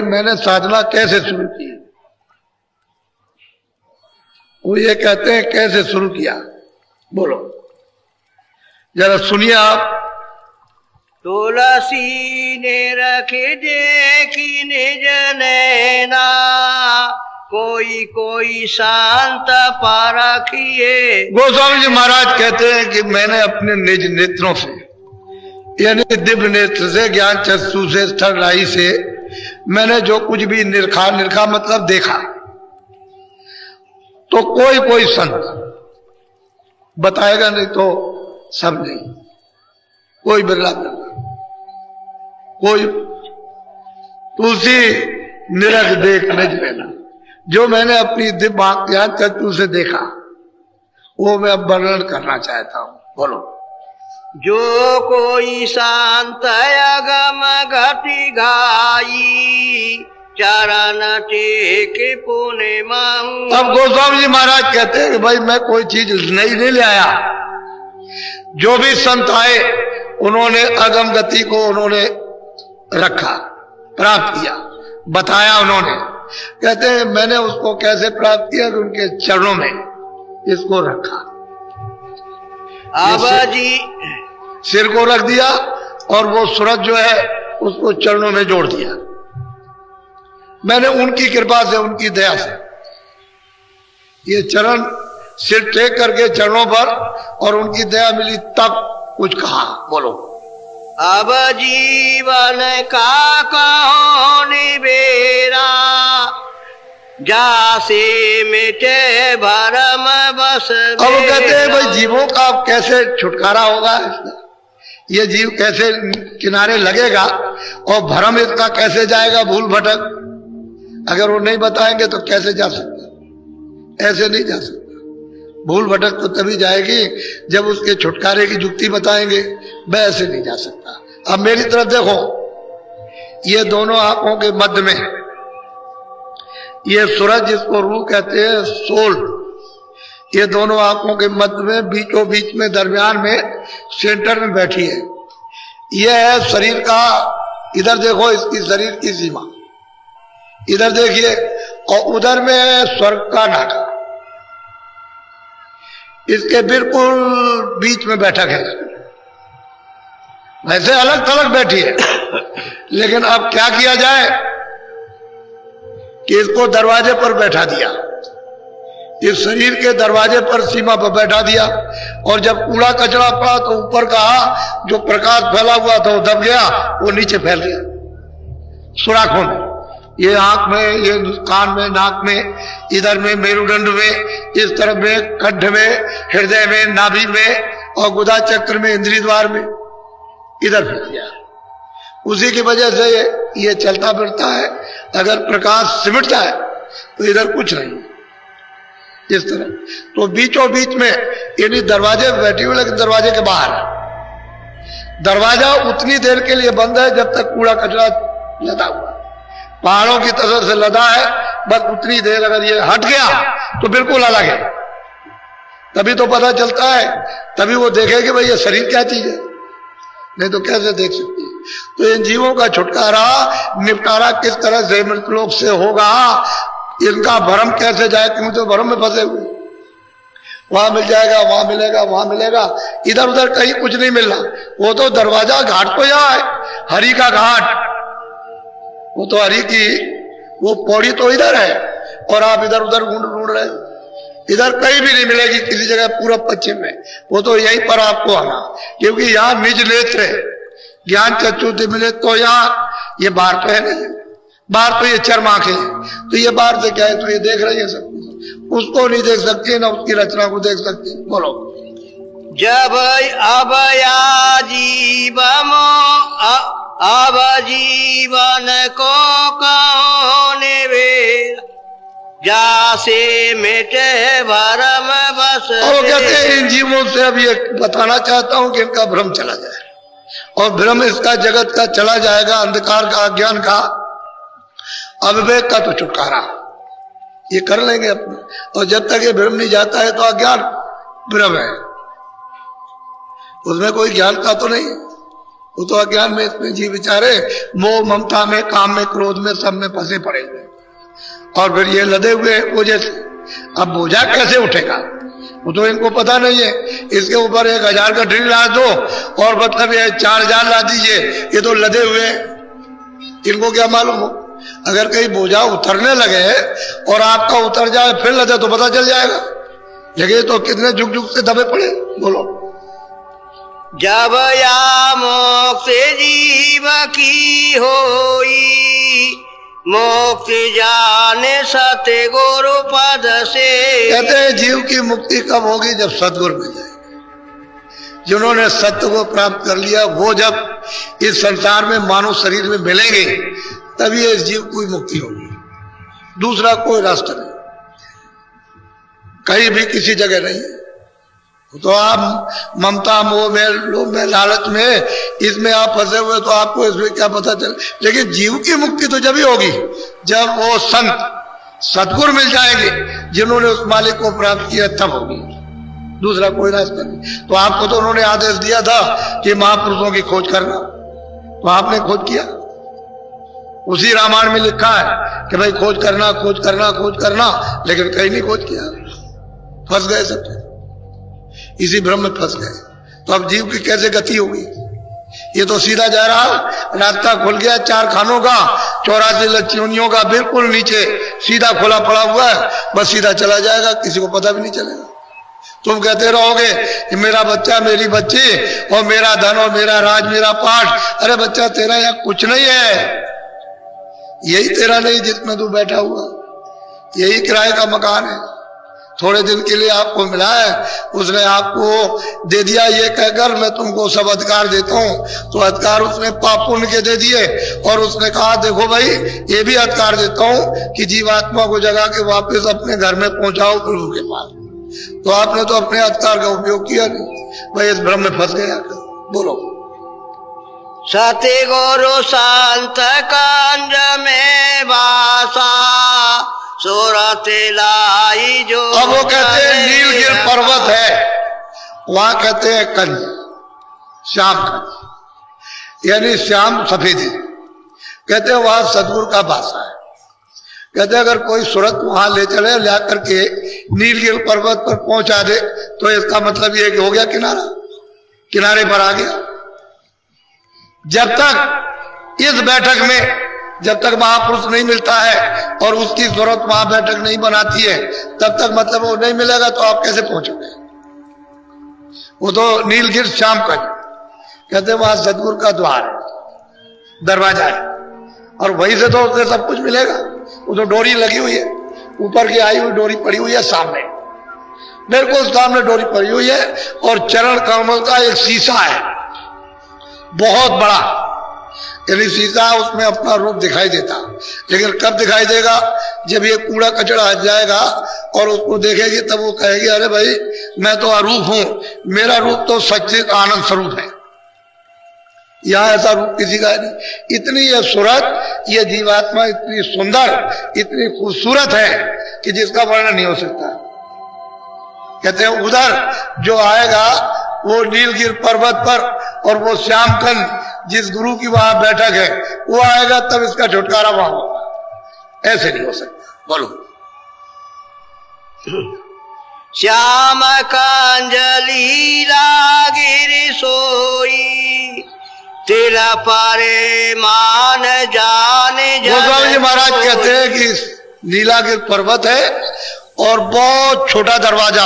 मैंने साधना कैसे शुरू की। वो ये कहते हैं कैसे शुरू किया, बोलो जरा सुनिए आप। तुलसी ने रखे देखी निज नैना, कोई कोई शांत पारखिए। गोस्वामी जी महाराज कहते हैं कि मैंने अपने निज नेत्रों से, यानी दिव्य नेत्र से, ज्ञान चक्षु से, स्थल राही से मैंने जो कुछ भी निरखा, निरखा मतलब देखा, तो कोई कोई संत बताएगा, नहीं तो सब नहीं, कोई बिरला बिरला, कोई तुलसी निरख देख निज लेना। जो मैंने अपनी दिव्य ज्ञान चक्षु से देखा वो मैं अब वर्णन करना चाहता हूं, बोलो। जो कोई शांत अगम घटी घाई, चरण टेके पुण्य माहू। अब गोस्वामी जी महाराज कहते हैं कि भाई मैं कोई चीज नहीं ले आया। जो भी संत आए उन्होंने अगम गति को उन्होंने रखा, प्राप्त किया, बताया उन्होंने। कहते हैं मैंने उसको कैसे प्राप्त किया कि उनके चरणों में इसको रखा, आबाजी सिर को रख दिया और वो सूरज जो है उसको चरणों में जोड़ दिया। मैंने उनकी कृपा से, उनकी दया से ये चरण, सिर टेक करके चरणों पर, और उनकी दया मिली तब कुछ कहा, बोलो। अब जीवन का कहो निबेरा, जासे मिटे भरम बस। अब कहते हैं भाई जीवों का अब कैसे छुटकारा होगा, ये जीव कैसे किनारे लगेगा और भरम इसका कैसे जाएगा, भूल भटक। अगर वो नहीं बताएंगे तो कैसे जा सकता, ऐसे नहीं जा सकता। भूल भटक तो तभी जाएगी जब उसके छुटकारे की जुक्ति बताएंगे, वैसे नहीं जा सकता। अब मेरी तरफ देखो, ये दोनों आंखों के मध्य में ये सूरज जिसको रू कहते हैं, सोल, ये दोनों आंखों के मध्य में बीचों बीच में दरमियान में सेंटर में बैठी है। ये है शरीर का, इधर देखो इसकी शरीर की सीमा, इधर देखिए, और उधर में है स्वर्ग का नाका, इसके बिल्कुल बीच में बैठक है। वैसे अलग थलग बैठी है, लेकिन अब क्या किया जाए कि इसको दरवाजे पर बैठा दिया, इस शरीर के दरवाजे पर, सीमा पर बैठा दिया। और जब कूड़ा कचरा पड़ा तो ऊपर का जो प्रकाश फैला हुआ था वो दब गया, वो नीचे फैल गया सुराखों में, ये आंख में, ये कान में, नाक में, इधर में मेरुदंड में, इस तरफ में कंठ में, हृदय में, नाभि में, और गुदा चक्र में, इंद्रिय द्वार में, इधर फैल गया। उसी की वजह से ये चलता फिरता है। अगर प्रकाश सिमट जाए तो इधर कुछ नहीं, इस तरह। तो बीचों बीच में यानी दरवाजे पे बैठी हुई, लेकिन दरवाजे के बाहर। दरवाजा उतनी देर के लिए बंद है जब तक कूड़ा कचरा लदा हुआ, पहाड़ों की तरह से लदा है, बस उतनी देर। अगर ये हट गया तो बिल्कुल अलग है, तभी तो पता चलता है, तभी वो देखेगी भाई ये शरीर क्या चीज है, नहीं तो कैसे देख सकती है। तो इन जीवों का छुटकारा, निपटारा किस तरह से मृतलोक से होगा, इनका भ्रम कैसे जाए, क्यों तो भ्रम में फंसे हुए। वहां मिल जाएगा, वहां मिलेगा, वहां मिलेगा, इधर उधर कहीं कुछ नहीं मिल रहा। वो तो दरवाजा घाट तो यहाँ है, हरि का घाट, वो तो हरि की वो पौड़ी तो इधर है, और आप इधर उधर ढूंढ रहे, इधर कहीं भी नहीं मिलेगी किसी जगह, पूरब पश्चिम में। वो तो यहीं पर आपको आना, क्योंकि यहाँ निज नेत्र ज्ञान चक्षु मिले, तो यहाँ ये बाहर तो है नहीं, बाहर तो ये चर्म आंखें हैं, तो ये बाहर से क्या है, तो ये देख रही है सब कुछ, उसको नहीं देख सकती ना उसकी रचना को देख सकती। बोलो। जब अब जीवन को कहो निबेरा, जासे मिटे भरम बस। और कहते हैं इन जीवों से अब ये बताना चाहता हूं कि इनका भ्रम चला जाए, और भ्रम इसका जगत का चला जाएगा, अंधकार का, अज्ञान का, अविवेक का तो छुटकारा ये कर लेंगे अपना। और जब तक ये भ्रम नहीं जाता है तो अज्ञान भ्रम है, उसमें कोई ज्ञान का तो नहीं। वो तो अज्ञान में इतने जीव बेचारे मोह ममता में, काम में, क्रोध में, सब में फंसे पड़े हुए, और फिर ये लदे हुए बोझे से। अब बोझा कैसे उठेगा वो तो इनको पता नहीं है। इसके ऊपर 1000 का ड्रिल ला दो और मतलब ये 4000 ला दीजिए, ये तो लदे हुए, इनको क्या मालूम हो। अगर कहीं बोझा उतरने लगे और आपका उतर जाए फिर लदे तो पता चल जाएगा, लेकिन तो कितने झुक झुक से दबे पड़े। बोलो, जब या मोक्ष जीव की होई, मोक्ष जाने सत्य गुरु पद से। कहते हैं जीव की मुक्ति कब होगी? जब सतगुरु मिल जाएगा। जिन्होंने सत्य को प्राप्त कर लिया वो जब इस संसार में मानव शरीर में मिलेंगे तभी इस जीव की मुक्ति होगी, दूसरा कोई रास्ता नहीं, कहीं भी किसी जगह नहीं। तो आप ममता, मोह में, लोभ में, लालच में, इसमें आप फंसे हुए तो आपको इसमें क्या पता चल। लेकिन जीव की मुक्ति तो जब ही होगी जब वो संत सतगुरु मिल जाएंगे जिन्होंने उस मालिक को प्राप्त किया, तब होगी, दूसरा कोई रास्ता नहीं। तो आपको तो उन्होंने आदेश दिया था कि महापुरुषों की खोज करना, तो आपने खोज किया। उसी रामायण में लिखा है कि भाई खोज करना, खोज करना, खोज करना, लेकिन कहीं नहीं खोज किया, फंस गए सब, इसी भ्रम में फंस गए। तो अब जीव की कैसे गति होगी? ये तो सीधा जा रहा, रास्ता खुल गया 4 खानों का, 84 लक्ष्योनियों का, बिल्कुल नीचे सीधा खुला पड़ा हुआ है, बस सीधा चला जाएगा, किसी को पता भी नहीं चलेगा। तुम कहते रहोगे कि मेरा बच्चा, मेरी बच्ची, और मेरा धन, और मेरा राज, मेरा पाठ। अरे बच्चा, तेरा यहाँ कुछ नहीं है, यही तेरा नहीं जिसमें तू बैठा हुआ, यही किराए का मकान है, थोड़े दिन के लिए आपको मिला है, उसने आपको दे दिया ये कहकर मैं तुमको सब अधिकार देता हूं। तो अधिकार उसने पाप पुण्य के दे दिए, और उसने कहा देखो भाई ये भी अधिकार देता हूं कि जीवात्मा को जगा के वापस अपने घर में पहुंचाओ प्रभु के पास। तो आपने तो अपने अधिकार का उपयोग किया नहीं, भाई इस भ्रम में फंस गया। बोलो, सत्य गुरु संत कंज में वासा, सूरत लाई जो। अब वो कहते हैं नीलगिर पर्वत है, वहां कहते हैं कंज, श्याम कंज, यानी श्याम सफेदी। कहते हैं वहां सतगुरु का वासा है। कहते हैं अगर कोई सूरत वहां ले चले, ला करके नीलगिर पर्वत पर पहुंचा दे, तो इसका मतलब ये कि हो गया किनारा, किनारे पर आ गया। जब तक इस बैठक में, जब तक महापुरुष नहीं मिलता है और उसकी जरूरत वहां बैठक नहीं बनाती है, तब तक मतलब वो नहीं मिलेगा, तो आप कैसे पहुंचोगे? वो तो नीलगिर श्याम का, कहते हैं वहां सतगुरु का द्वार है, दरवाजा है, और वहीं से तो उसे सब कुछ मिलेगा। वो तो डोरी लगी हुई है, ऊपर की आई हुई डोरी पड़ी हुई है सामने, बिल्कुल सामने डोरी पड़ी हुई है, और चरण कमल का एक शीशा है बहुत बड़ा, यानी शीशा, उसमें अपना रूप दिखाई देता। लेकिन कब दिखाई देगा? जब ये कूड़ा कचरा हट जाएगा और उसको देखेगी, तब वो कहेगी अरे भाई मैं तो अरूप हूं, मेरा रूप तो सच्चित आनंद स्वरूप है, यहां ऐसा रूप किसी का नहीं। इतनी ये सूरत, ये जीवात्मा इतनी सुंदर, इतनी खूबसूरत है कि जिसका वर्णन नहीं हो सकता। कहते हैं उधर जो आएगा वो नीलगिर पर्वत पर, और वो श्यामकंद जिस गुरु की वहां बैठक है वो आएगा, तब इसका छुटकारा वहां होगा, ऐसे नहीं हो सकता। बोलो, श्याम कंजली गिर सोई, तेरा पारे मान जाने। गोस्वामी जी महाराज कहते हैं कि नीलागिर पर्वत है और बहुत छोटा दरवाजा,